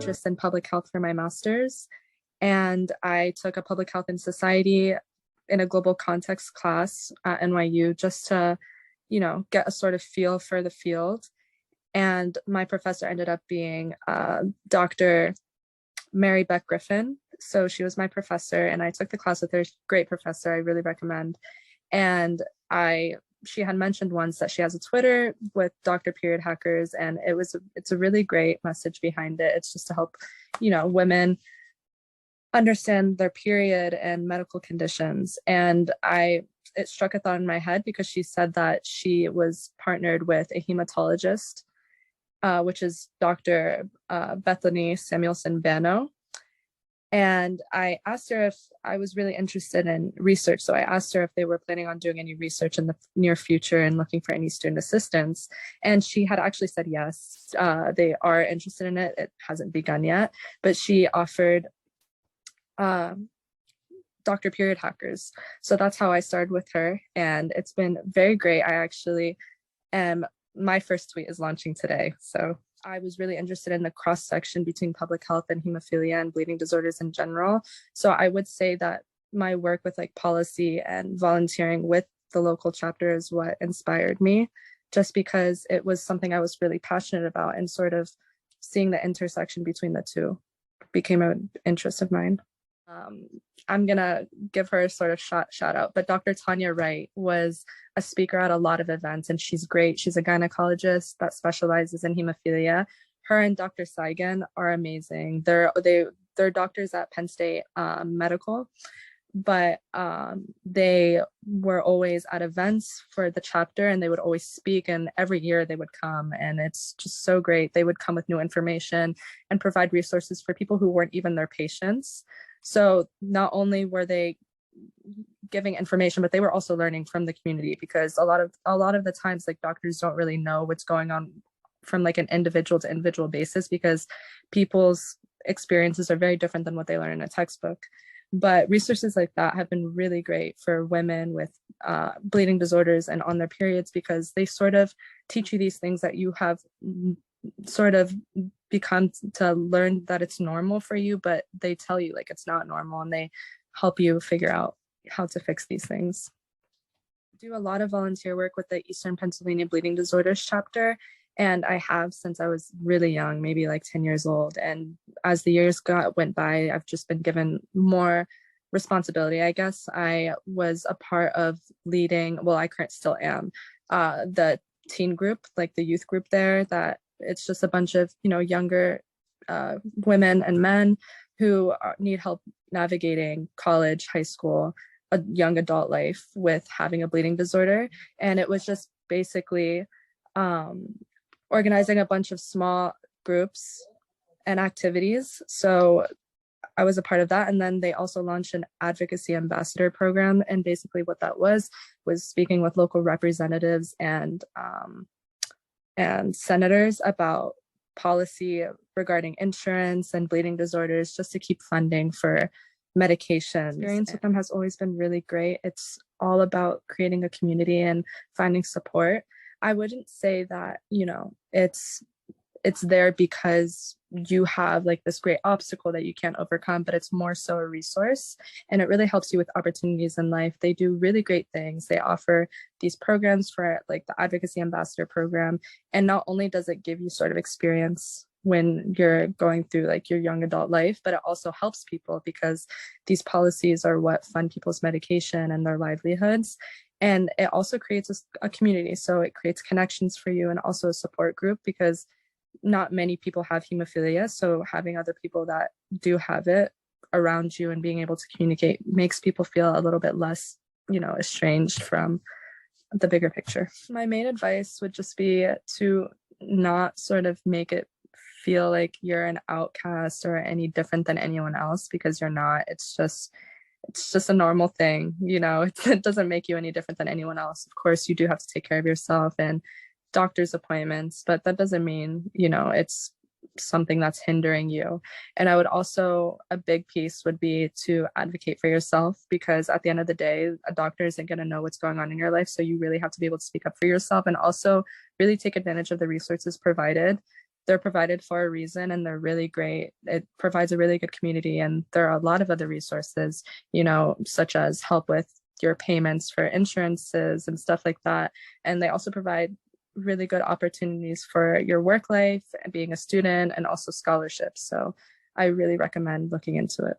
interest in public health for my master's, and I took a public health and society in a global context class at NYU just to, get a sort of feel for the field. And my professor ended up being Dr. Mary Beck Griffin. So she was my professor, and I took the class with her. Great professor, I really recommend. And she had mentioned once that she has a Twitter with Dr. Period Hackers, and it's a really great message behind it. It's just to help, women understand their period and medical conditions. And it struck a thought in my head because she said that she was partnered with a hematologist, which is Dr. Bethany Samuelson Bano. And I asked her if I was really interested in research. So I asked her if they were planning on doing any research in the near future and looking for any student assistants. And she had actually said yes, they are interested in it. It hasn't begun yet, but she offered Dr. Period Hackers. So that's how I started with her. And it's been very great. My first tweet is launching today. So I was really interested in the cross section between public health and hemophilia and bleeding disorders in general. So I would say that my work with policy and volunteering with the local chapter is what inspired me, just because it was something I was really passionate about, and sort of seeing the intersection between the two became an interest of mine. I'm gonna give her a sort of shout out, but Dr. Tanya Wright was a speaker at a lot of events, and she's great. She's a gynecologist that specializes in hemophilia. Her and Dr. Saigen are amazing. They're doctors at Penn State Medical, but they were always at events for the chapter, and they would always speak, and every year they would come, and it's just so great. They would come with new information and provide resources for people who weren't even their patients. So not only were they giving information, but they were also learning from the community, because a lot of the times doctors don't really know what's going on from an individual to individual basis, because people's experiences are very different than what they learn in a textbook. But resources like that have been really great for women with bleeding disorders and on their periods, because they sort of teach you these things that you have sort of become to learn that it's normal for you, but they tell you it's not normal, and they help you figure out how to fix these things. I do a lot of volunteer work with the Eastern Pennsylvania Bleeding Disorders chapter, and I have since I was really young, maybe 10 years old. And as the years went by, I've just been given more responsibility, I guess. I was a part of leading, well, I currently still am, the teen group, the youth group there, that it's just a bunch of, younger women and men who need help navigating college, high school, a young adult life with having a bleeding disorder. And it was just basically organizing a bunch of small groups and activities. So I was a part of that. And then they also launched an advocacy ambassador program. And basically what that was speaking with local representatives and senators about policy regarding insurance and bleeding disorders, just to keep funding for medications. Experience with them has always been really great. It's all about creating a community and finding support. I wouldn't say that, it's there because you have this great obstacle that you can't overcome, but it's more so a resource, and it really helps you with opportunities in life. They do really great things. They offer these programs for the advocacy ambassador program, and not only does it give you sort of experience when you're going through your young adult life, but it also helps people, because these policies are what fund people's medication and their livelihoods. And it also creates a community. So it creates connections for you, and also a support group, because not many people have hemophilia. So having other people that do have it around you and being able to communicate makes people feel a little bit less, estranged from the bigger picture. My main advice would just be to not sort of make it feel like you're an outcast or any different than anyone else, because you're not. It's just a normal thing, it doesn't make you any different than anyone else. Of course, you do have to take care of yourself and doctor's appointments, but that doesn't mean, it's something that's hindering you. And I would also, a big piece would be to advocate for yourself, because at the end of the day, a doctor isn't going to know what's going on in your life. So you really have to be able to speak up for yourself, and also really take advantage of the resources provided. they're provided for a reason and they're really great. It provides a really good community. And there are a lot of other resources, such as help with your payments for insurances and stuff like that. And they also provide really good opportunities for your work life and being a student and also scholarships. So I really recommend looking into it.